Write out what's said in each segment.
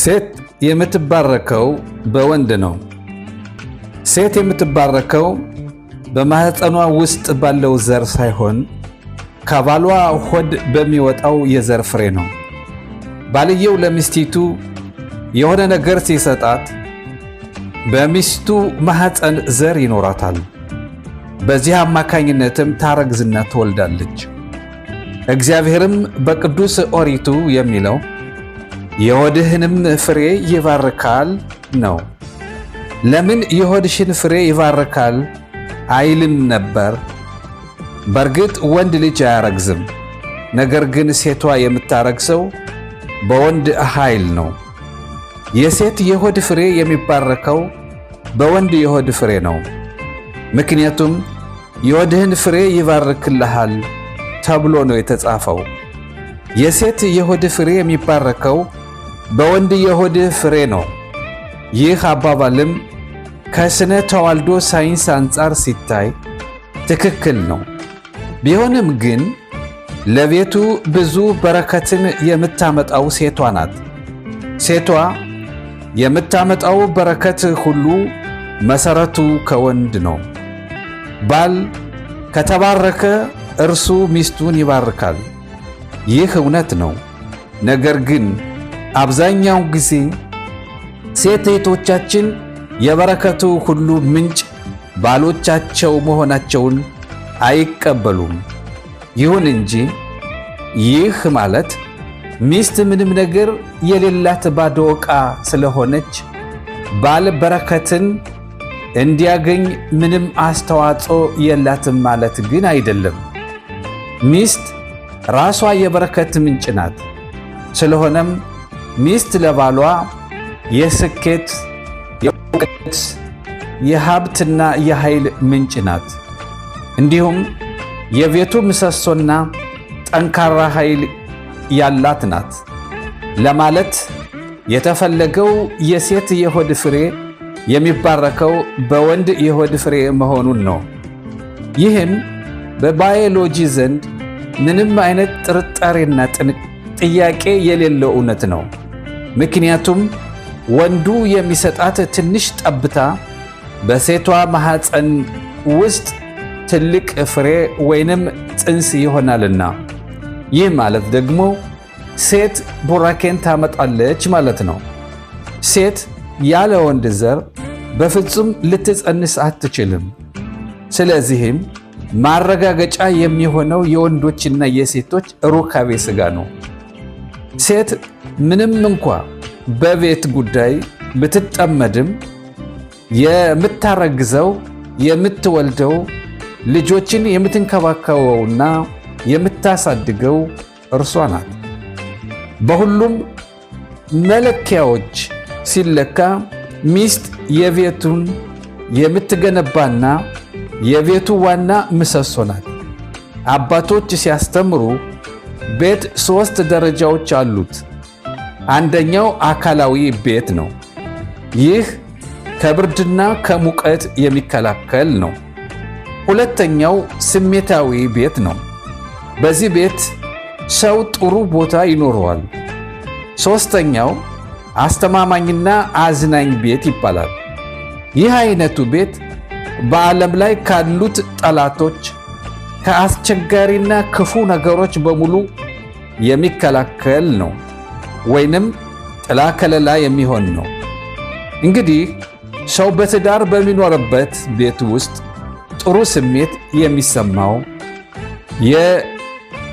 ሴት የምትባረከው በወንድ ነው። ሴት የምትባረከው በማህፀኗ ውስጥ ባለው ዘር ሳይሆን ከባሏ ሆድ በሚወጣው የዘር ፍሬ ነው። ባልየው ለሚስቲቱ የሆነ ነገር ሲሰጣት በሚስቱ ማህፀን ዘር ይኖራታል። በዚህ አማካኝነትም ታረግዝና ትወልዳለች። እግዚአብሔርም በቅዱስ ኦሪቱ የሚለው የሆድህንም ፍሬ ይባርካል ነው። ለምን የሆድሽን ፍሬ ይባርካል አይልም ነበር? በእርግጥ ወንድ ልጅ አያረግዝም፣ ነገር ግን ሴቷ የምታረግዘው በወንድ ኃይል ነው። የሴት የሆድ ፍሬ የሚባረከው በወንድ የሆድ ፍሬ ነው። ምክንያቱም የሆድህን ፍሬ ይባርክልሃል ተብሎ ነው የተጻፈው። የሴት የሆድ ፍሬ የሚባረከው በወንድ የሆድ ፍሬ ነው። ይህ አባባልም ከስነ ተዋልዶ ሳይንስ አንጻር ሲታይ ትክክል ነው። ቢሆንም ግን ለቤቱ ብዙ በረከትን የምታመጣው ሴቷ ናት። ሴቷ የምታመጣው በረከት ሁሉ መሰረቱ ከወንድ ነው። ባል ከተባረከ እርሱ ሚስቱን ይባርካል። ይህ እውነት ነው። ነገር ግን አብዛኛው ጊዜ ሴት እህቶቻችን የበረከቱ ሁሉ ምንጭ ባሎቻቸው መሆናቸውን አይቀበሉም። ይሁን እንጂ ይህ ማለት ሚስት ምንም ነገር የሌላት ባዶ ዕቃ ስለሆነች ባል በረከትን እንዲያገኝ ምንም አስተዋጽኦ የላትም ማለት ግን አይደለም። ሚስት ራሷ የበረከት ምንጭ ናት። ስለሆነም ሚስት ለባሏ የስኬት፣ የእውቀት፣ የሀብትና የኃይል ምንጭ ናት። እንዲሁም የቤቱ ምሰሶና ጠንካራ ኃይል ያላት ናት ለማለት የተፈለገው የሴት የሆድ ፍሬ የሚባረከው በወንድ የሆድ ፍሬ መሆኑን ነው። ይህም በባዮሎጂ ዘንድ ምንም አይነት ጥርጣሬና ጥያቄ የሌለው እውነት ነው። ምክንያቱም ወንዱ የሚሰጣት ትንሽ ጠብታ በሴቷ ማህፀን ውስጥ ትልቅ ፍሬ ወይንም ጽንስ ይሆናልና። ይህ ማለት ደግሞ ሴት ቡራኬን ታመጣለች ማለት ነው። ሴት ያለ ወንድ ዘር በፍጹም ልትጸንስ አትችልም። ስለዚህም ማረጋገጫ የሚሆነው የወንዶችና የሴቶች ሩካቤ ሥጋ ነው። ሴት ምንም እንኳ በቤት ጉዳይ ብትጠመድም የምታረግዘው፣ የምትወልደው፣ ልጆችን የምትንከባከበውና የምታሳድገው እርሷ ናት። በሁሉም መለኪያዎች ሲለካ ሚስት የቤቱን የምትገነባና የቤቱ ዋና ምሰሶ ናት። አባቶች ሲያስተምሩ ቤት 3 ደረጃዎች አሉት። አንደኛው አካላዊ ቤት ነው። ይህ ከብርድና ከሙቀት የሚከላከል ነው። ሁለተኛው ስሜታዊ ቤት ነው። በዚህ ቤት ሰው ጥሩ ቦታ ይኖረዋል። ሦስተኛው አስተማማኝና አዝናኝ ቤት ይባላል። ይህ አይነቱ ቤት በዓለም ላይ ካሉት ጠላቶች፣ ከአስቸጋሪና ክፉ ነገሮች በሙሉ የሚከላከል ነው፣ ወይንም ጥላ ከለላ የሚሆን ነው። እንግዲህ ሰው በትዳር በሚኖርበት ቤት ውስጥ ጥሩ ስሜት የሚሰማው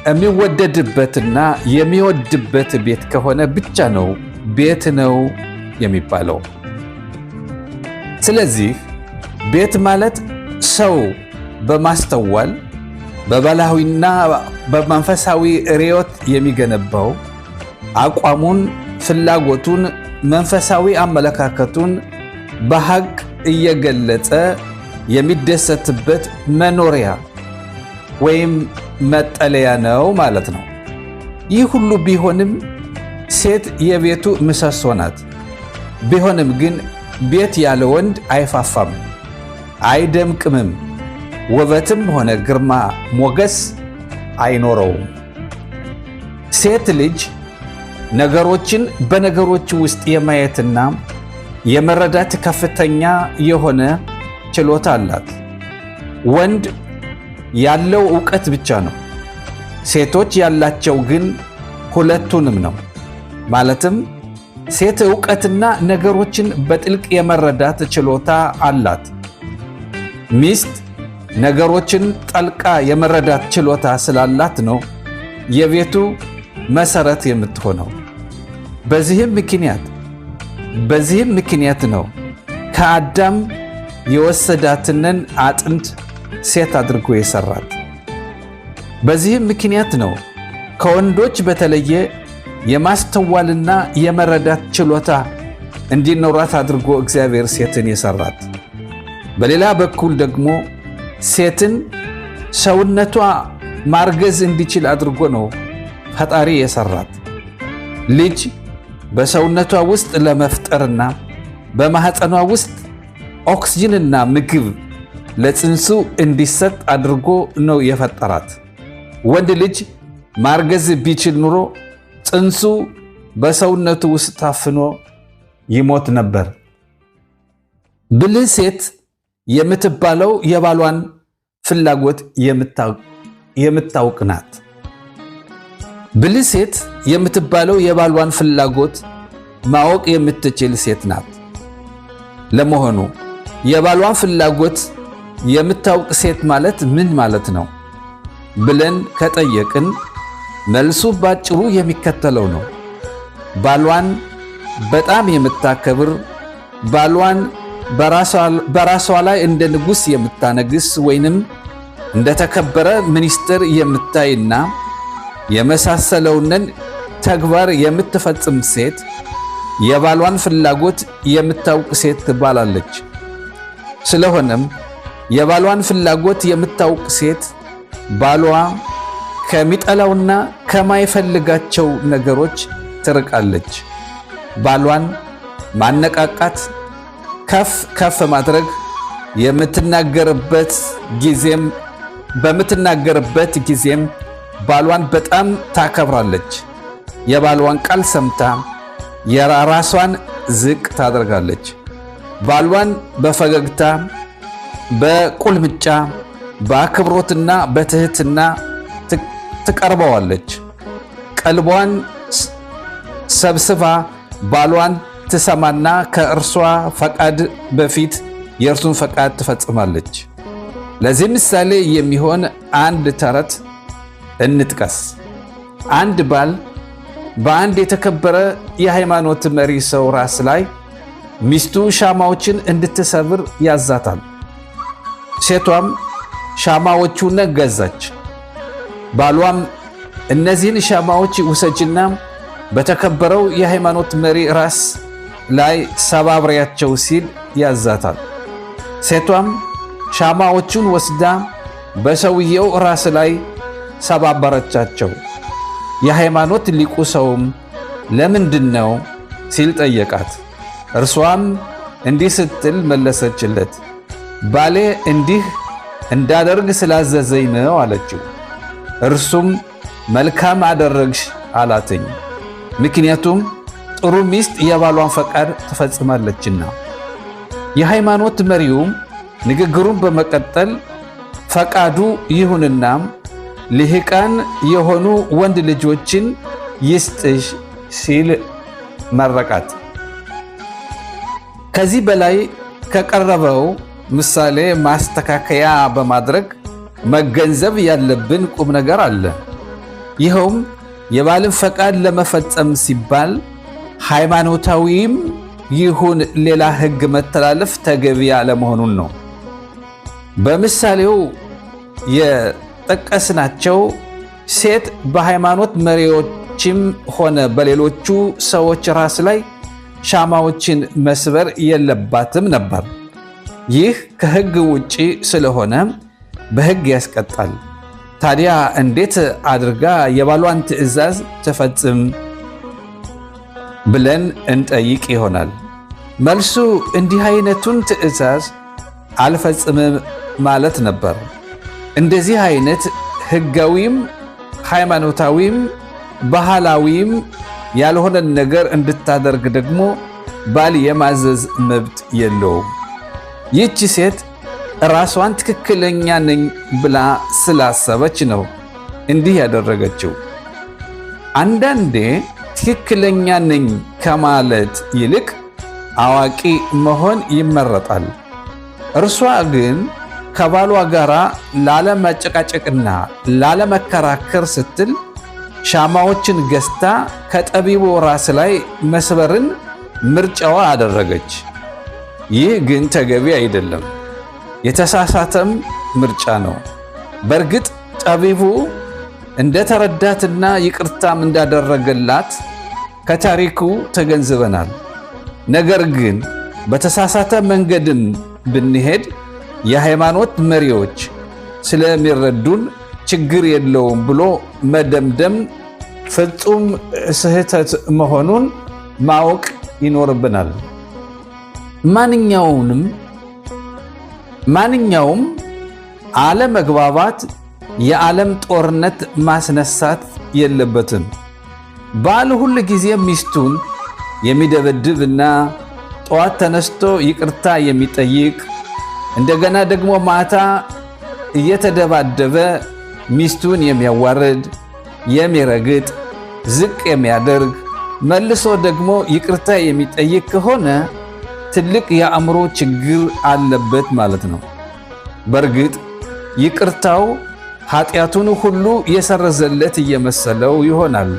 የሚወደድበትና የሚወድበት ቤት ከሆነ ብቻ ነው ቤት ነው የሚባለው። ስለዚህ ቤት ማለት ሰው በማስተዋል በባህላዊና በመንፈሳዊ ርዕዮት የሚገነባው አቋሙን፣ ፍላጎቱን፣ መንፈሳዊ አመለካከቱን በሐቅ እየገለጸ የሚደሰትበት መኖሪያ ወይም መጠለያ ነው ማለት ነው። ይህ ሁሉ ቢሆንም ሴት የቤቱ ምሰሶ ናት። ቢሆንም ግን ቤት ያለ ወንድ አይፋፋም፣ አይደምቅምም፣ ውበትም ሆነ ግርማ ሞገስ አይኖረውም። ሴት ልጅ ነገሮችን በነገሮች ውስጥ የማየትና የመረዳት ከፍተኛ የሆነ ችሎታ አላት። ወንድ ያለው ዕውቀት ብቻ ነው። ሴቶች ያላቸው ግን ሁለቱንም ነው። ማለትም ሴት ዕውቀትና ነገሮችን በጥልቅ የመረዳት ችሎታ አላት። ሚስት ነገሮችን ጠልቃ የመረዳት ችሎታ ስላላት ነው የቤቱ መሰረት የምትሆነው። በዚህም ምክንያት ነው ከአዳም የወሰዳትንን አጥንት ሴት አድርጎ የሰራት። በዚህም ምክንያት ነው ከወንዶች በተለየ የማስተዋልና የመረዳት ችሎታ እንዲኖራት አድርጎ እግዚአብሔር ሴትን የሰራት። በሌላ በኩል ደግሞ ሴትን ሰውነቷ ማርገዝ እንዲችል አድርጎ ነው ፈጣሪ የሰራት። ልጅ በሰውነቷ ውስጥ ለመፍጠርና በማህፀኗ ውስጥ ኦክስጅንና ምግብ ለጽንሱ እንዲሰጥ አድርጎ ነው የፈጠራት። ወንድ ልጅ ማርገዝ ቢችል ኑሮ ጽንሱ በሰውነቱ ውስጥ ታፍኖ ይሞት ነበር። ብልህ ሴት የምትባለው የባሏን ፍላጎት የምታውቅ ናት። ብልህ ሴት የምትባለው የባሏን ፍላጎት ማወቅ የምትችል ሴት ናት። ለመሆኑ የባሏን ፍላጎት የምታውቅ ሴት ማለት ምን ማለት ነው ብለን ከጠየቅን መልሱ ባጭሩ የሚከተለው ነው። ባሏን በጣም የምታከብር፣ ባሏን በራሷ ላይ እንደ ንጉሥ የምታነግስ ወይንም እንደተከበረ ሚኒስትር የምታይና የመሳሰለውን ተግባር የምትፈጽም ሴት የባሏን ፍላጎት የምታውቅ ሴት ትባላለች። ስለሆነም የባሏን ፍላጎት የምታውቅ ሴት ባሏ ከሚጠላውና ከማይፈልጋቸው ነገሮች ትርቃለች። ባሏን ማነቃቃት፣ ከፍ ማድረግ፣ በምትናገርበት ጊዜም ባሏን በጣም ታከብራለች። የባሏን ቃል ሰምታ የራሷን ዝቅ ታደርጋለች። ባሏን በፈገግታ፣ በቁልምጫ፣ በአክብሮትና በትህትና ትቀርበዋለች። ቀልቧን ሰብስባ ባሏን ትሰማና ከእርሷ ፈቃድ በፊት የእርሱን ፈቃድ ትፈጽማለች። ለዚህ ምሳሌ የሚሆን አንድ ተረት እንጥቀስ። አንድ ባል በአንድ የተከበረ የሃይማኖት መሪ ሰው ራስ ላይ ሚስቱ ሻማዎችን እንድትሰብር ያዛታል። ሴቷም ሻማዎቹን ገዛች። ባሏም እነዚህን ሻማዎች ውሰጅና በተከበረው የሃይማኖት መሪ ራስ ላይ ሰባብሪያቸው ሲል ያዛታል። ሴቷም ሻማዎቹን ወስዳ በሰውየው ራስ ላይ ሰባበረቻቸው። የሃይማኖት ሊቁ ሰውም ለምንድን ነው ሲል ጠየቃት። እርሷም እንዲህ ስትል መለሰችለት፣ ባሌ እንዲህ እንዳደርግ ስላዘዘኝ ነው አለችው። እርሱም መልካም አደረግሽ አላትኝ፣ ምክንያቱም ጥሩ ሚስት የባሏን ፈቃድ ትፈጽማለችና። የሃይማኖት መሪውም ንግግሩን በመቀጠል ፈቃዱ ይሁንና ልሂቃን የሆኑ ወንድ ልጆችን ይስጥሽ ሲል መረቃት። ከዚህ በላይ ከቀረበው ምሳሌ ማስተካከያ በማድረግ መገንዘብ ያለብን ቁም ነገር አለ። ይኸውም የባልን ፈቃድ ለመፈጸም ሲባል ሃይማኖታዊም ይሁን ሌላ ሕግ መተላለፍ ተገቢ ያለመሆኑን ነው። በምሳሌው የጠቀስናቸው ሴት በሃይማኖት መሪዎችም ሆነ በሌሎቹ ሰዎች ራስ ላይ ሻማዎችን መስበር የለባትም ነበር። ይህ ከሕግ ውጪ ስለሆነ በሕግ ያስቀጣል። ታዲያ እንዴት አድርጋ የባሏን ትዕዛዝ ትፈጽም ብለን እንጠይቅ ይሆናል። መልሱ እንዲህ አይነቱን ትዕዛዝ አልፈጽምም ማለት ነበር። እንደዚህ አይነት ሕጋዊም ሃይማኖታዊም ባህላዊም ያልሆነን ነገር እንድታደርግ ደግሞ ባል የማዘዝ መብት የለውም። ይህች ሴት ራሷን ትክክለኛ ነኝ ብላ ስላሰበች ነው እንዲህ ያደረገችው። አንዳንዴ ትክክለኛ ነኝ ከማለት ይልቅ አዋቂ መሆን ይመረጣል። እርሷ ግን ከባሏ ጋር ላለመጨቃጨቅና ላለመከራከር ስትል ሻማዎችን ገዝታ ከጠቢቡ ራስ ላይ መስበርን ምርጫዋ አደረገች። ይህ ግን ተገቢ አይደለም፣ የተሳሳተም ምርጫ ነው። በእርግጥ ጠቢቡ እንደተረዳትና ይቅርታም እንዳደረገላት ከታሪኩ ተገንዝበናል። ነገር ግን በተሳሳተ መንገድን ብንሄድ የሃይማኖት መሪዎች ስለሚረዱን ችግር የለውም ብሎ መደምደም ፍጹም ስህተት መሆኑን ማወቅ ይኖርብናል። ማንኛውም አለመግባባት የዓለም ጦርነት ማስነሳት የለበትም። ባል ሁል ጊዜ ሚስቱን የሚደበድብና ጠዋት ተነስቶ ይቅርታ የሚጠይቅ እንደገና ደግሞ ማታ እየተደባደበ ሚስቱን የሚያዋርድ፣ የሚረግጥ፣ ዝቅ የሚያደርግ መልሶ ደግሞ ይቅርታ የሚጠይቅ ከሆነ ትልቅ የአእምሮ ችግር አለበት ማለት ነው። በእርግጥ ይቅርታው ኃጢአቱን ሁሉ የሰረዘለት እየመሰለው ይሆናል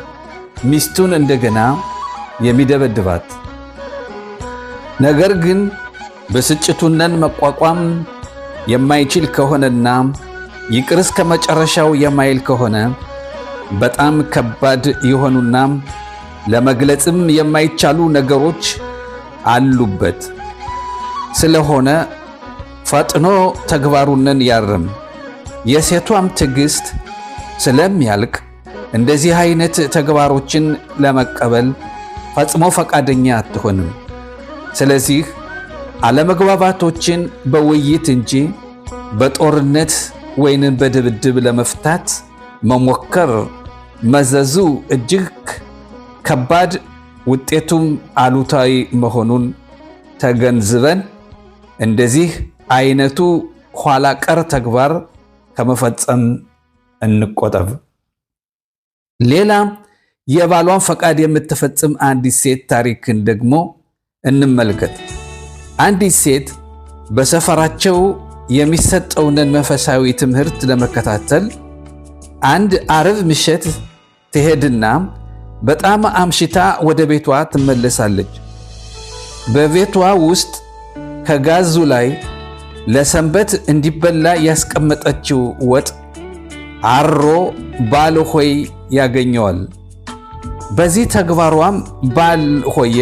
ሚስቱን እንደገና የሚደበድባት። ነገር ግን ብስጭቱንን መቋቋም የማይችል ከሆነና ይቅር እስከ መጨረሻው የማይል ከሆነ በጣም ከባድ የሆኑና ለመግለጽም የማይቻሉ ነገሮች አሉበት። ስለሆነ ፈጥኖ ተግባሩንን ያርም። የሴቷም ትዕግስት ስለሚያልቅ እንደዚህ አይነት ተግባሮችን ለመቀበል ፈጽሞ ፈቃደኛ አትሆንም። ስለዚህ አለመግባባቶችን በውይይት እንጂ በጦርነት ወይንም በድብድብ ለመፍታት መሞከር መዘዙ እጅግ ከባድ፣ ውጤቱም አሉታዊ መሆኑን ተገንዝበን እንደዚህ አይነቱ ኋላ ቀር ተግባር ከመፈጸም እንቆጠብ። ሌላ የባሏን ፈቃድ የምትፈጽም አንዲት ሴት ታሪክን ደግሞ እንመልከት። አንዲት ሴት በሰፈራቸው የሚሰጠውን መንፈሳዊ ትምህርት ለመከታተል አንድ ዓርብ ምሽት ትሄድና በጣም አምሽታ ወደ ቤቷ ትመለሳለች። በቤቷ ውስጥ ከጋዙ ላይ ለሰንበት እንዲበላ ያስቀመጠችው ወጥ አሮ ባል ሆይ ያገኘዋል። በዚህ ተግባሯም ባል ሆየ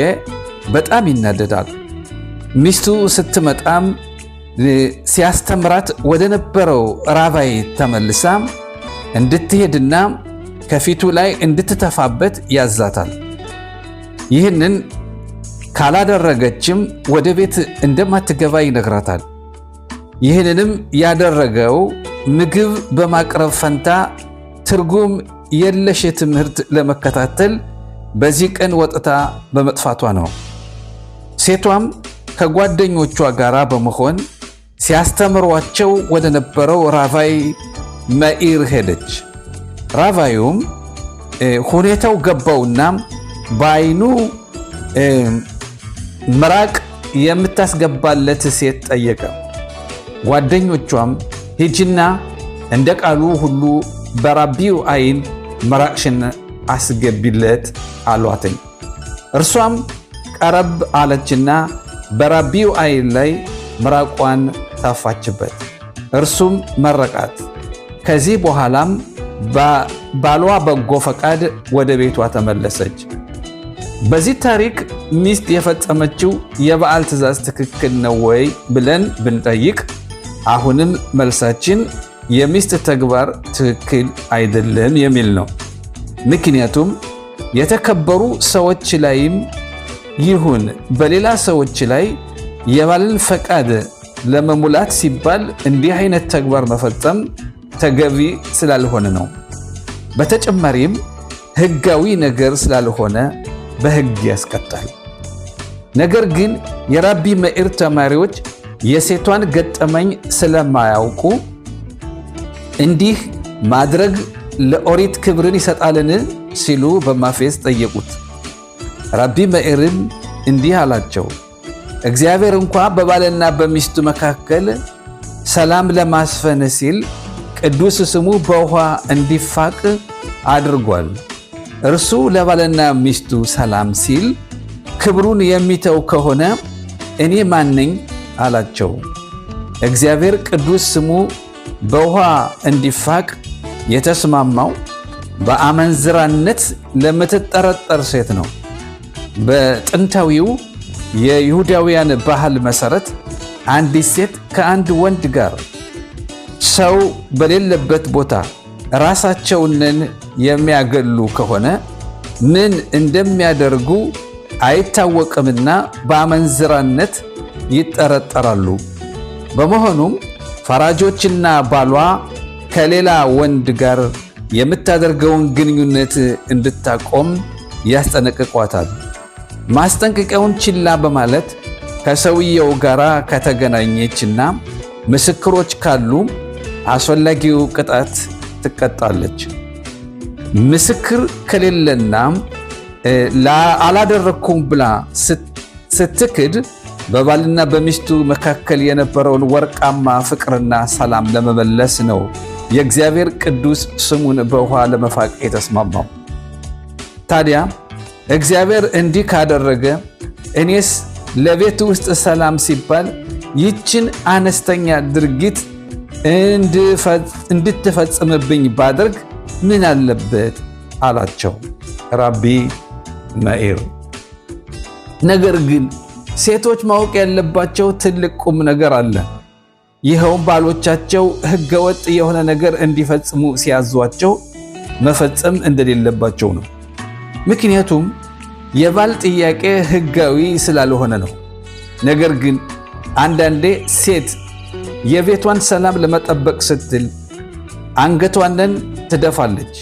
በጣም ይናደዳል። ሚስቱ ስትመጣም ሲያስተምራት ወደ ነበረው ራባይ ተመልሳ እንድትሄድና ከፊቱ ላይ እንድትተፋበት ያዛታል። ይህንን ካላደረገችም ወደ ቤት እንደማትገባ ይነግራታል። ይህንንም ያደረገው ምግብ በማቅረብ ፈንታ ትርጉም የለሽ ትምህርት ለመከታተል በዚህ ቀን ወጥታ በመጥፋቷ ነው። ሴቷም ከጓደኞቿ ጋር በመሆን ሲያስተምሯቸው ወደ ነበረው ራቫይ መኢር ሄደች። ራቫዩም ሁኔታው ገባውና በዓይኑ ምራቅ የምታስገባለት ሴት ጠየቀ። ጓደኞቿም ሂጂና እንደ ቃሉ ሁሉ በራቢው ዓይን ምራቅሽን አስገቢለት አሏትኝ። እርሷም ቀረብ አለችና በራቢው ዓይን ላይ ምራቋን ታፋችበት። እርሱም መረቃት። ከዚህ በኋላም ባሏ በጎ ፈቃድ ወደ ቤቷ ተመለሰች። በዚህ ታሪክ ሚስት የፈጸመችው የበዓል ትእዛዝ ትክክል ነው ወይ ብለን ብንጠይቅ አሁንም መልሳችን የሚስት ተግባር ትክክል አይደለም የሚል ነው። ምክንያቱም የተከበሩ ሰዎች ላይም ይሁን በሌላ ሰዎች ላይ የባልን ፈቃድ ለመሙላት ሲባል እንዲህ አይነት ተግባር መፈጸም ተገቢ ስላልሆነ ነው። በተጨማሪም ሕጋዊ ነገር ስላልሆነ በሕግ ያስቀጣል። ነገር ግን የራቢ መኢር ተማሪዎች የሴቷን ገጠመኝ ስለማያውቁ እንዲህ ማድረግ ለኦሪት ክብርን ይሰጣልን ሲሉ በማፌዝ ጠየቁት። ራቢ መኢርም እንዲህ አላቸው፣ እግዚአብሔር እንኳ በባልና በሚስቱ መካከል ሰላም ለማስፈን ሲል ቅዱስ ስሙ በውኃ እንዲፋቅ አድርጓል። እርሱ ለባልና ሚስቱ ሰላም ሲል ክብሩን የሚተው ከሆነ እኔ ማን ነኝ አላቸው። እግዚአብሔር ቅዱስ ስሙ በውኃ እንዲፋቅ የተስማማው በአመንዝራነት ለምትጠረጠር ሴት ነው። በጥንታዊው የይሁዳውያን ባህል መሰረት አንዲት ሴት ከአንድ ወንድ ጋር ሰው በሌለበት ቦታ ራሳቸውን የሚያገሉ ከሆነ ምን እንደሚያደርጉ አይታወቅምና በአመንዝራነት ይጠረጠራሉ። በመሆኑም ፈራጆችና ባሏ ከሌላ ወንድ ጋር የምታደርገውን ግንኙነት እንድታቆም ያስጠነቅቋታል። ማስጠንቀቂያውን ችላ በማለት ከሰውየው ጋር ከተገናኘችና ምስክሮች ካሉ አስፈላጊው ቅጣት ትቀጣለች። ምስክር ከሌለና አላደረኩም ብላ ስትክድ በባልና በሚስቱ መካከል የነበረውን ወርቃማ ፍቅርና ሰላም ለመመለስ ነው የእግዚአብሔር ቅዱስ ስሙን በውኃ ለመፋቅ የተስማማው። ታዲያ እግዚአብሔር እንዲህ ካደረገ እኔስ ለቤት ውስጥ ሰላም ሲባል ይችን አነስተኛ ድርጊት እንድትፈጽምብኝ ባደርግ ምን አለበት አላቸው ራቢ መኢር። ነገር ግን ሴቶች ማወቅ ያለባቸው ትልቅ ቁም ነገር አለ። ይኸውም ባሎቻቸው ሕገወጥ የሆነ ነገር እንዲፈጽሙ ሲያዟቸው መፈጸም እንደሌለባቸው ነው። ምክንያቱም የባል ጥያቄ ሕጋዊ ስላልሆነ ነው። ነገር ግን አንዳንዴ ሴት የቤቷን ሰላም ለመጠበቅ ስትል አንገቷንን ትደፋለች።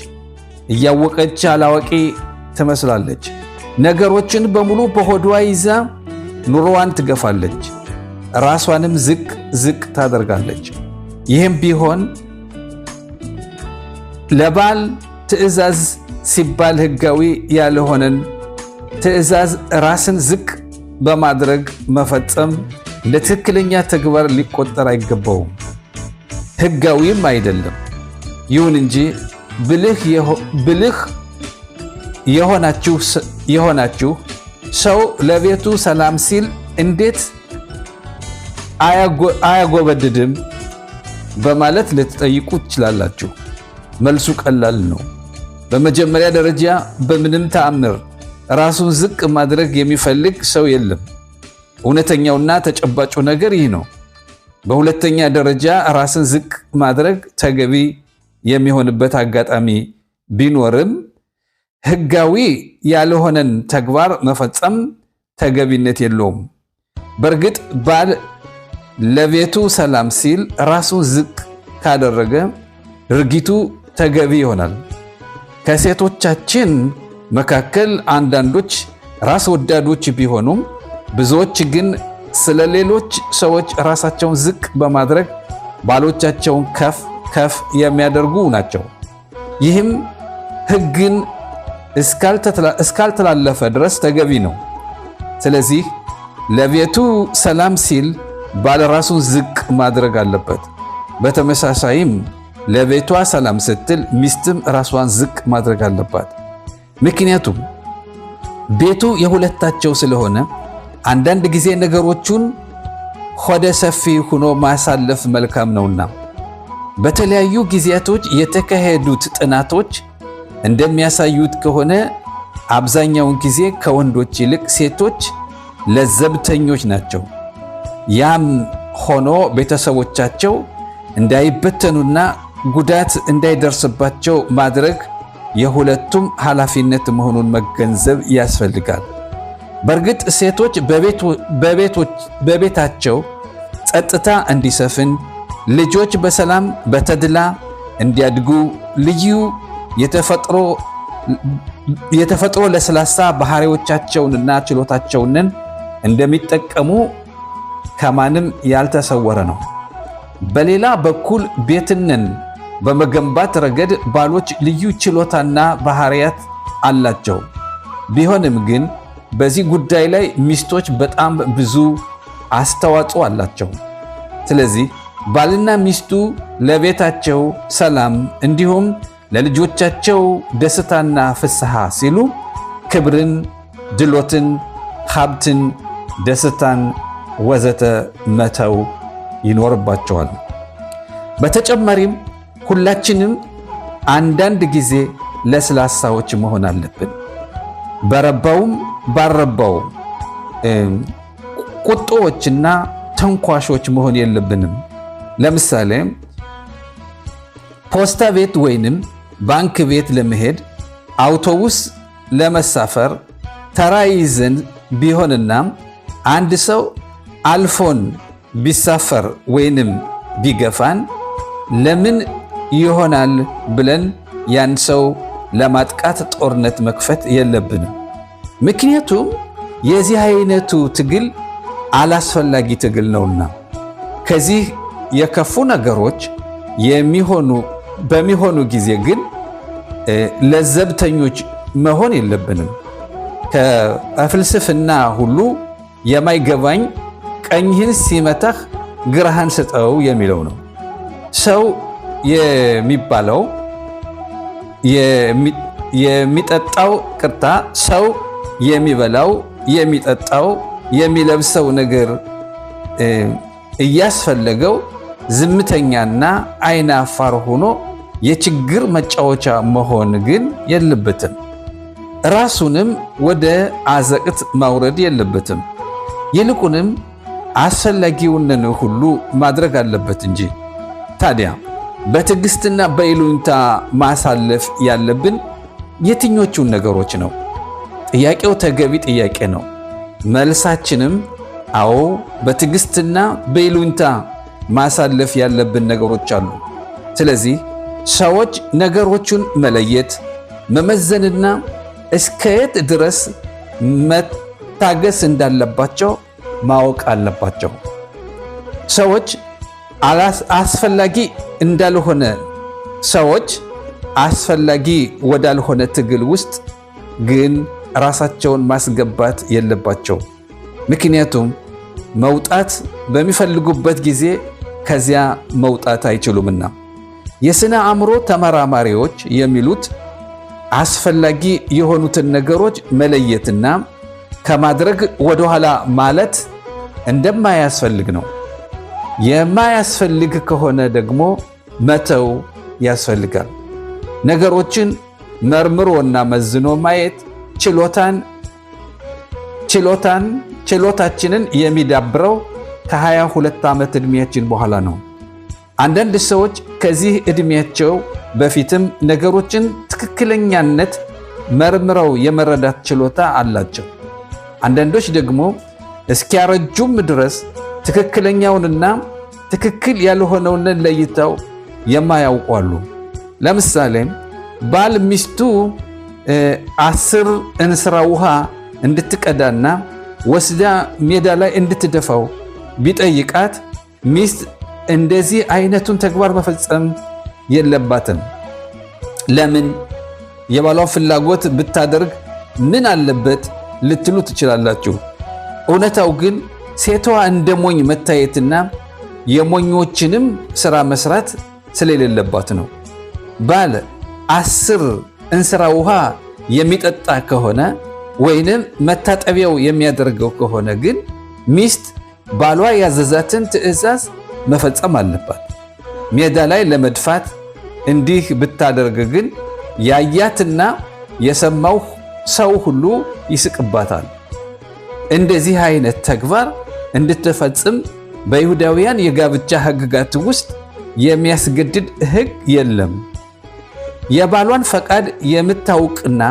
እያወቀች አላዋቂ ትመስላለች። ነገሮችን በሙሉ በሆዷ ይዛ ኑሮዋን ትገፋለች። ራሷንም ዝቅ ዝቅ ታደርጋለች። ይህም ቢሆን ለባል ትዕዛዝ ሲባል ሕጋዊ ያልሆነን ትዕዛዝ ራስን ዝቅ በማድረግ መፈጸም እንደ ትክክለኛ ተግባር ሊቆጠር አይገባውም፣ ሕጋዊም አይደለም። ይሁን እንጂ ብልህ የሆናችሁ ሰው ለቤቱ ሰላም ሲል እንዴት አያጎበድድም በማለት ልትጠይቁ ትችላላችሁ። መልሱ ቀላል ነው። በመጀመሪያ ደረጃ በምንም ተአምር ራሱን ዝቅ ማድረግ የሚፈልግ ሰው የለም። እውነተኛውና ተጨባጩ ነገር ይህ ነው። በሁለተኛ ደረጃ ራስን ዝቅ ማድረግ ተገቢ የሚሆንበት አጋጣሚ ቢኖርም ሕጋዊ ያልሆነን ተግባር መፈጸም ተገቢነት የለውም። በእርግጥ ባል ለቤቱ ሰላም ሲል ራሱን ዝቅ ካደረገ ድርጊቱ ተገቢ ይሆናል። ከሴቶቻችን መካከል አንዳንዶች ራስ ወዳዶች ቢሆኑም ብዙዎች ግን ስለ ሌሎች ሰዎች ራሳቸውን ዝቅ በማድረግ ባሎቻቸውን ከፍ ከፍ የሚያደርጉ ናቸው። ይህም ሕግን እስካልተላለፈ ድረስ ተገቢ ነው። ስለዚህ ለቤቱ ሰላም ሲል ባል ራሱን ዝቅ ማድረግ አለበት። በተመሳሳይም ለቤቷ ሰላም ስትል ሚስትም ራሷን ዝቅ ማድረግ አለባት። ምክንያቱም ቤቱ የሁለታቸው ስለሆነ አንዳንድ ጊዜ ነገሮቹን ሆደ ሰፊ ሆኖ ማሳለፍ መልካም ነውና። በተለያዩ ጊዜያቶች የተካሄዱት ጥናቶች እንደሚያሳዩት ከሆነ አብዛኛውን ጊዜ ከወንዶች ይልቅ ሴቶች ለዘብተኞች ናቸው። ያም ሆኖ ቤተሰቦቻቸው እንዳይበተኑና ጉዳት እንዳይደርስባቸው ማድረግ የሁለቱም ኃላፊነት መሆኑን መገንዘብ ያስፈልጋል። በእርግጥ ሴቶች በቤታቸው ጸጥታ እንዲሰፍን፣ ልጆች በሰላም በተድላ እንዲያድጉ፣ ልዩ የተፈጥሮ ለስላሳ ባህሪዎቻቸውንና ችሎታቸውን እንደሚጠቀሙ ከማንም ያልተሰወረ ነው። በሌላ በኩል ቤትን በመገንባት ረገድ ባሎች ልዩ ችሎታና ባህሪያት አላቸው። ቢሆንም ግን በዚህ ጉዳይ ላይ ሚስቶች በጣም ብዙ አስተዋጽኦ አላቸው። ስለዚህ ባልና ሚስቱ ለቤታቸው ሰላም እንዲሁም ለልጆቻቸው ደስታና ፍስሐ ሲሉ ክብርን፣ ድሎትን፣ ሀብትን፣ ደስታን ወዘተ መተው ይኖርባቸዋል። በተጨማሪም ሁላችንም አንዳንድ ጊዜ ለስላሳዎች መሆን አለብን። በረባውም ባረባውም ቁጦዎችና ተንኳሾች መሆን የለብንም። ለምሳሌ ፖስታ ቤት ወይንም ባንክ ቤት ለመሄድ አውቶቡስ ለመሳፈር ተራ ይዘን ቢሆንና አንድ ሰው አልፎን ቢሳፈር ወይንም ቢገፋን ለምን ይሆናል ብለን ያን ሰው ለማጥቃት ጦርነት መክፈት የለብንም። ምክንያቱም የዚህ አይነቱ ትግል አላስፈላጊ ትግል ነውና። ከዚህ የከፉ ነገሮች በሚሆኑ ጊዜ ግን ለዘብተኞች መሆን የለብንም። ከፍልስፍና ሁሉ የማይገባኝ ቀኝህን ሲመታህ ግራህን ስጠው የሚለው ነው። ሰው የሚባለው የሚጠጣው ቅርታ ሰው የሚበላው የሚጠጣው የሚለብሰው ነገር እያስፈለገው ዝምተኛና አይነ አፋር ሆኖ የችግር መጫወቻ መሆን ግን የለበትም። ራሱንም ወደ አዘቅት ማውረድ የለበትም። ይልቁንም አስፈላጊውን ሁሉ ማድረግ አለበት እንጂ። ታዲያ በትዕግስትና በይሉኝታ ማሳለፍ ያለብን የትኞቹን ነገሮች ነው? ጥያቄው ተገቢ ጥያቄ ነው። መልሳችንም አዎ፣ በትዕግስትና በይሉኝታ ማሳለፍ ያለብን ነገሮች አሉ። ስለዚህ ሰዎች ነገሮቹን መለየት፣ መመዘንና እስከየት ድረስ መታገስ እንዳለባቸው ማወቅ አለባቸው። ሰዎች አስፈላጊ ወዳልሆነ ትግል ውስጥ ግን ራሳቸውን ማስገባት የለባቸው። ምክንያቱም መውጣት በሚፈልጉበት ጊዜ ከዚያ መውጣት አይችሉምና። የሥነ አእምሮ ተመራማሪዎች የሚሉት አስፈላጊ የሆኑትን ነገሮች መለየትና ከማድረግ ወደኋላ ማለት እንደማያስፈልግ ነው። የማያስፈልግ ከሆነ ደግሞ መተው ያስፈልጋል። ነገሮችን መርምሮና መዝኖ ማየት ችሎታችንን የሚዳብረው ከ22 ዓመት ዕድሜያችን በኋላ ነው። አንዳንድ ሰዎች ከዚህ ዕድሜያቸው በፊትም ነገሮችን ትክክለኛነት መርምረው የመረዳት ችሎታ አላቸው። አንዳንዶች ደግሞ እስኪያረጁም ድረስ ትክክለኛውንና ትክክል ያልሆነውን ለይተው የማያውቁ አሉ። ለምሳሌ ባል ሚስቱ 10 እንስራ ውሃ እንድትቀዳና ወስዳ ሜዳ ላይ እንድትደፋው ቢጠይቃት ሚስት እንደዚህ አይነቱን ተግባር መፈጸም የለባትም። ለምን? የባሏን ፍላጎት ብታደርግ ምን አለበት ልትሉ ትችላላችሁ። እውነታው ግን ሴቷ እንደ ሞኝ መታየትና የሞኞችንም ሥራ መስራት ስለሌለባት ነው። ባል 10 እንስራ ውሃ የሚጠጣ ከሆነ ወይንም መታጠቢያው የሚያደርገው ከሆነ ግን ሚስት ባሏ ያዘዛትን ትዕዛዝ መፈጸም አለባት። ሜዳ ላይ ለመድፋት እንዲህ ብታደርግ ግን ያያትና የሰማው ሰው ሁሉ ይስቅባታል። እንደዚህ አይነት ተግባር እንድትፈጽም በይሁዳውያን የጋብቻ ሕግጋት ውስጥ የሚያስገድድ ሕግ የለም። የባሏን ፈቃድ የምታውቅና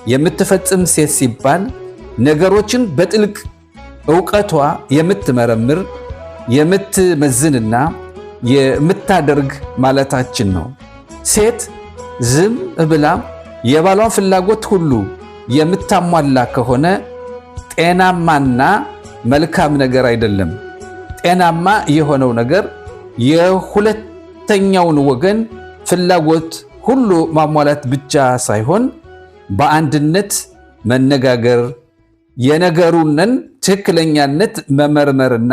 የምትፈጽም ሴት ሲባል ነገሮችን በጥልቅ ዕውቀቷ የምትመረምር የምትመዝንና የምታደርግ ማለታችን ነው። ሴት ዝም ብላ የባሏን ፍላጎት ሁሉ የምታሟላ ከሆነ ጤናማና መልካም ነገር አይደለም። ጤናማ የሆነው ነገር የሁለተኛውን ወገን ፍላጎት ሁሉ ማሟላት ብቻ ሳይሆን በአንድነት መነጋገር፣ የነገሩንን ትክክለኛነት መመርመርና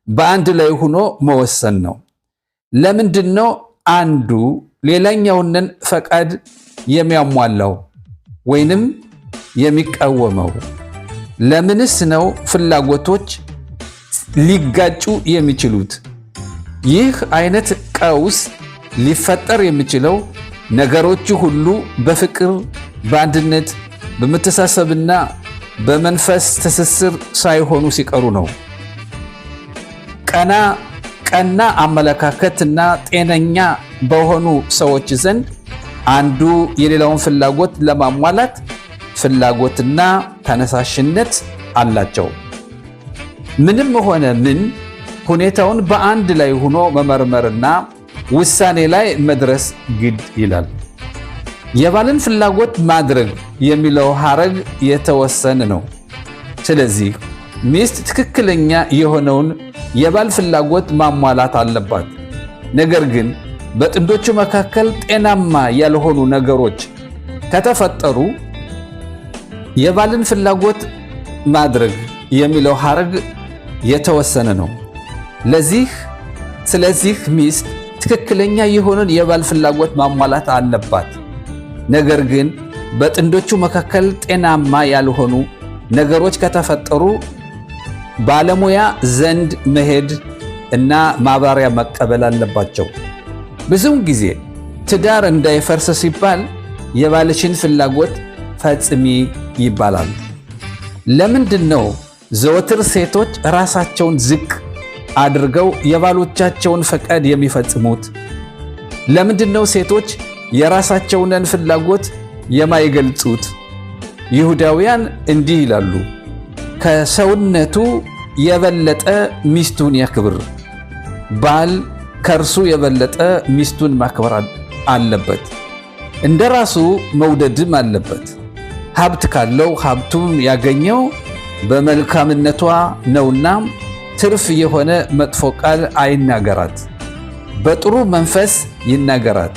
በአንድ ላይ ሆኖ መወሰን ነው። ለምንድነው አንዱ ሌላኛውን ፈቃድ የሚያሟላው ወይንም የሚቃወመው? ለምንስ ነው ፍላጎቶች ሊጋጩ የሚችሉት? ይህ አይነት ቀውስ ሊፈጠር የሚችለው ነገሮች ሁሉ በፍቅር፣ በአንድነት፣ በመተሳሰብና በመንፈስ ትስስር ሳይሆኑ ሲቀሩ ነው። ቀና አመለካከትና ጤነኛ በሆኑ ሰዎች ዘንድ አንዱ የሌላውን ፍላጎት ለማሟላት ፍላጎትና ተነሳሽነት አላቸው። ምንም ሆነ ምን ሁኔታውን በአንድ ላይ ሆኖ መመርመርና ውሳኔ ላይ መድረስ ግድ ይላል። የባልን ፍላጎት ማድረግ የሚለው ሐረግ የተወሰነ ነው። ስለዚህ ሚስት ትክክለኛ የሆነውን የባል ፍላጎት ማሟላት አለባት። ነገር ግን በጥንዶቹ መካከል ጤናማ ያልሆኑ ነገሮች ከተፈጠሩ የባልን ፍላጎት ማድረግ የሚለው ሐረግ የተወሰነ ነው። ስለዚህ ሚስት ትክክለኛ የሆነውን የባል ፍላጎት ማሟላት አለባት። ነገር ግን በጥንዶቹ መካከል ጤናማ ያልሆኑ ነገሮች ከተፈጠሩ ባለሙያ ዘንድ መሄድ እና ማብራሪያ መቀበል አለባቸው። ብዙውን ጊዜ ትዳር እንዳይፈርስ ሲባል የባልሽን ፍላጎት ፈጽሚ ይባላል። ለምንድን ነው ዘወትር ሴቶች ራሳቸውን ዝቅ አድርገው የባሎቻቸውን ፈቃድ የሚፈጽሙት? ለምንድን ነው ሴቶች የራሳቸውን ፍላጎት የማይገልጹት? ይሁዳውያን እንዲህ ይላሉ፣ ከሰውነቱ የበለጠ ሚስቱን ያክብር። ባል ከእርሱ የበለጠ ሚስቱን ማክበር አለበት፣ እንደ ራሱ መውደድም አለበት። ሀብት ካለው ሀብቱን ያገኘው በመልካምነቷ ነውና ትርፍ የሆነ መጥፎ ቃል አይናገራት፣ በጥሩ መንፈስ ይናገራት።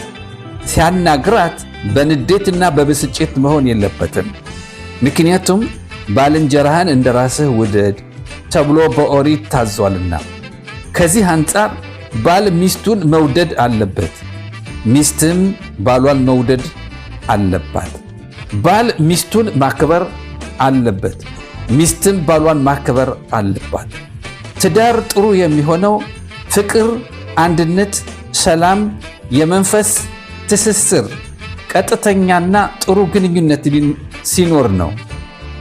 ሲያናግራት በንዴትና በብስጭት መሆን የለበትም። ምክንያቱም ባልንጀራህን እንደ ራስህ ውደድ ተብሎ በኦሪት ታዟልና። ከዚህ አንጻር ባል ሚስቱን መውደድ አለበት፣ ሚስትም ባሏን መውደድ አለባት። ባል ሚስቱን ማክበር አለበት፣ ሚስትም ባሏን ማክበር አለባት። ትዳር ጥሩ የሚሆነው ፍቅር፣ አንድነት፣ ሰላም፣ የመንፈስ ትስስር፣ ቀጥተኛና ጥሩ ግንኙነት ሲኖር ነው።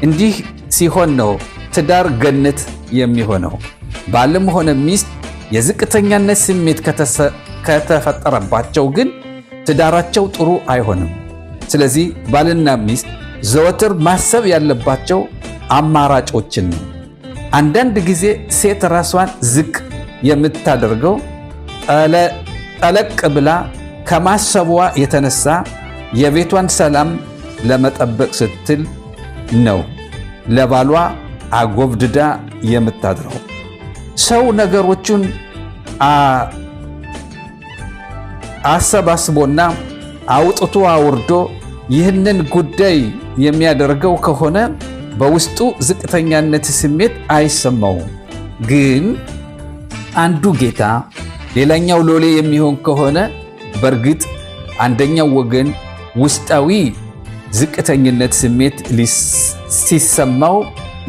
እንዲህ ሲሆን ነው ትዳር ገነት የሚሆነው። ባልም ሆነ ሚስት የዝቅተኛነት ስሜት ከተፈጠረባቸው ግን ትዳራቸው ጥሩ አይሆንም። ስለዚህ ባልና ሚስት ዘወትር ማሰብ ያለባቸው አማራጮችን ነው። አንዳንድ ጊዜ ሴት ራሷን ዝቅ የምታደርገው ጠለቅ ብላ ከማሰቧ የተነሳ የቤቷን ሰላም ለመጠበቅ ስትል ነው ለባሏ አጎብድዳ የምታድረው። ሰው ነገሮቹን አሰባስቦና አውጥቶ አውርዶ ይህንን ጉዳይ የሚያደርገው ከሆነ በውስጡ ዝቅተኛነት ስሜት አይሰማውም። ግን አንዱ ጌታ ሌላኛው ሎሌ የሚሆን ከሆነ በእርግጥ አንደኛው ወገን ውስጣዊ ዝቅተኝነት ስሜት ሲሰማው፣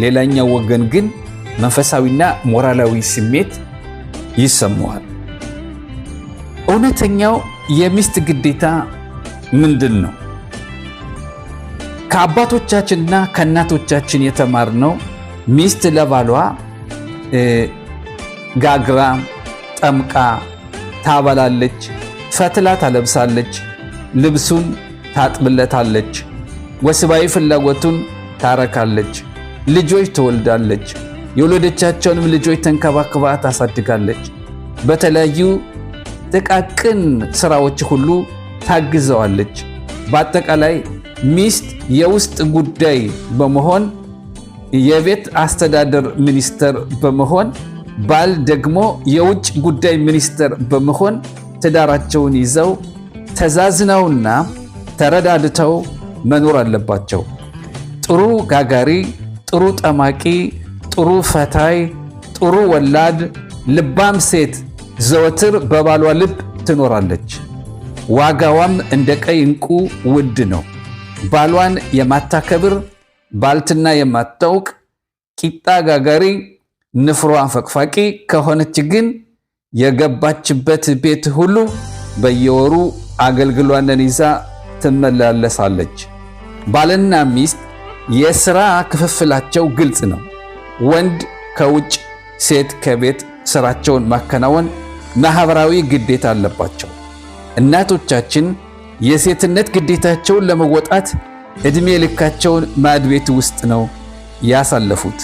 ሌላኛው ወገን ግን መንፈሳዊና ሞራላዊ ስሜት ይሰማዋል። እውነተኛው የሚስት ግዴታ ምንድን ነው? ከአባቶቻችንና ከእናቶቻችን የተማርነው ሚስት ለባሏ ጋግራ፣ ጠምቃ ታበላለች፣ ፈትላ ታለብሳለች፣ ልብሱን ታጥብለታለች፣ ወስባዊ ፍላጎቱን ታረካለች፣ ልጆች ትወልዳለች፣ የወለደቻቸውንም ልጆች ተንከባክባ ታሳድጋለች፣ በተለያዩ ጥቃቅን ስራዎች ሁሉ ታግዘዋለች። በአጠቃላይ ሚስት የውስጥ ጉዳይ በመሆን የቤት አስተዳደር ሚኒስተር በመሆን ባል ደግሞ የውጭ ጉዳይ ሚኒስተር በመሆን ትዳራቸውን ይዘው ተዛዝነውና ተረዳድተው መኖር አለባቸው። ጥሩ ጋጋሪ፣ ጥሩ ጠማቂ፣ ጥሩ ፈታይ፣ ጥሩ ወላድ፣ ልባም ሴት ዘወትር በባሏ ልብ ትኖራለች። ዋጋዋም እንደ ቀይ ዕንቁ ውድ ነው። ባሏን የማታከብር ባልትና የማታውቅ ቂጣ ጋጋሪ፣ ንፍሮ አፈቅፋቂ ከሆነች ግን የገባችበት ቤት ሁሉ በየወሩ አገልግሏንን ይዛ ትመላለሳለች። ባልና ሚስት የሥራ ክፍፍላቸው ግልጽ ነው። ወንድ ከውጭ፣ ሴት ከቤት ሥራቸውን ማከናወን ማህበራዊ ግዴታ አለባቸው። እናቶቻችን የሴትነት ግዴታቸውን ለመወጣት ዕድሜ ልካቸውን ማድቤት ውስጥ ነው ያሳለፉት።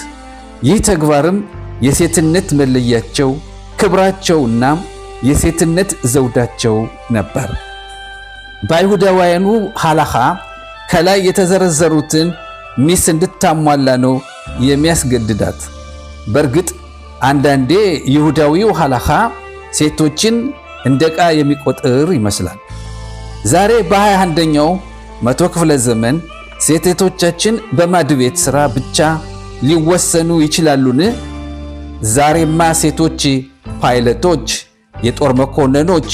ይህ ተግባርም የሴትነት መለያቸው፣ ክብራቸውና የሴትነት ዘውዳቸው ነበር። በአይሁዳውያኑ ሃላኻ ከላይ የተዘረዘሩትን ሚስት እንድታሟላ ነው የሚያስገድዳት። በእርግጥ አንዳንዴ ይሁዳዊው ሃላኻ ሴቶችን እንደ ዕቃ የሚቆጥር ይመስላል። ዛሬ በ21ኛው መቶ ክፍለ ዘመን ሴቶቻችን በማድቤት ሥራ ብቻ ሊወሰኑ ይችላሉን? ዛሬማ ሴቶች ፓይለቶች፣ የጦር መኮንኖች፣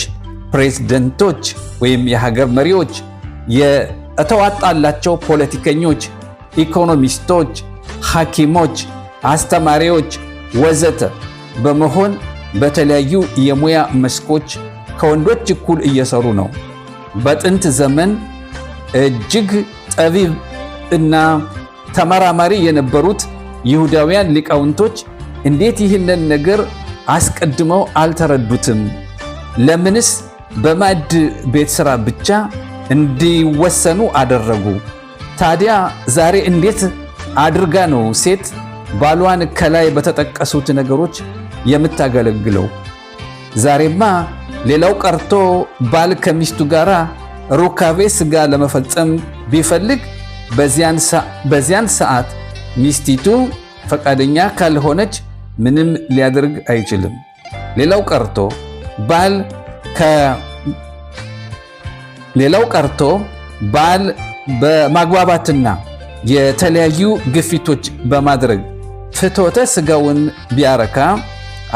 ፕሬዝደንቶች ወይም የሀገር መሪዎች፣ የተዋጣላቸው ፖለቲከኞች፣ ኢኮኖሚስቶች፣ ሐኪሞች፣ አስተማሪዎች ወዘተ በመሆን በተለያዩ የሙያ መስኮች ከወንዶች እኩል እየሰሩ ነው። በጥንት ዘመን እጅግ ጠቢብ እና ተመራማሪ የነበሩት ይሁዳውያን ሊቃውንቶች እንዴት ይህንን ነገር አስቀድመው አልተረዱትም? ለምንስ በማዕድ ቤት ሥራ ብቻ እንዲወሰኑ አደረጉ? ታዲያ ዛሬ እንዴት አድርጋ ነው ሴት ባሏን ከላይ በተጠቀሱት ነገሮች የምታገለግለው? ዛሬማ ሌላው ቀርቶ ባል ከሚስቱ ጋር ሩካቤ ሥጋ ለመፈጸም ቢፈልግ በዚያን ሰዓት ሚስቲቱ ፈቃደኛ ካልሆነች ምንም ሊያደርግ አይችልም። ሌላው ቀርቶ ባል በማግባባትና የተለያዩ ግፊቶች በማድረግ ፍትወተ ሥጋውን ቢያረካ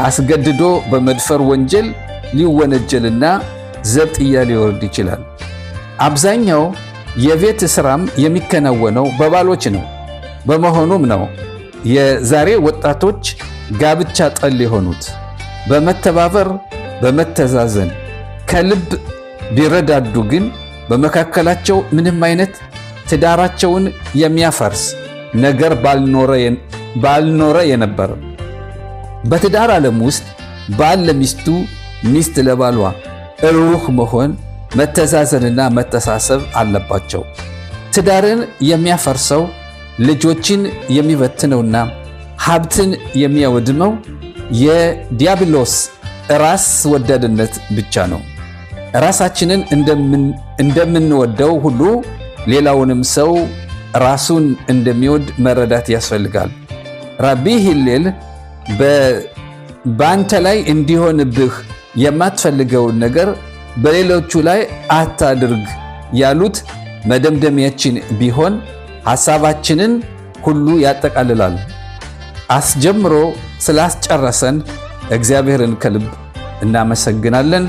አስገድዶ በመድፈር ወንጀል ሊወነጀልና ዘብጥያ ሊወርድ ይችላል። አብዛኛው የቤት ሥራም የሚከናወነው በባሎች ነው። በመሆኑም ነው የዛሬ ወጣቶች ጋብቻ ጠል የሆኑት። በመተባበር በመተዛዘን ከልብ ቢረዳዱ ግን በመካከላቸው ምንም አይነት ትዳራቸውን የሚያፈርስ ነገር ባልኖረ የነበረ። በትዳር ዓለም ውስጥ ባል ለሚስቱ፣ ሚስት ለባሏ ሩህ መሆን፣ መተዛዘንና መተሳሰብ አለባቸው። ትዳርን የሚያፈርሰው ልጆችን የሚበትነውና ሀብትን የሚያወድመው የዲያብሎስ ራስ ወዳድነት ብቻ ነው። ራሳችንን እንደምንወደው ሁሉ ሌላውንም ሰው ራሱን እንደሚወድ መረዳት ያስፈልጋል። ራቢ ሂሌል በአንተ ላይ እንዲሆንብህ የማትፈልገውን ነገር በሌሎቹ ላይ አታድርግ ያሉት መደምደሚያችን ቢሆን ሐሳባችንን ሁሉ ያጠቃልላል። አስጀምሮ ስላስጨረሰን እግዚአብሔርን ከልብ እናመሰግናለን።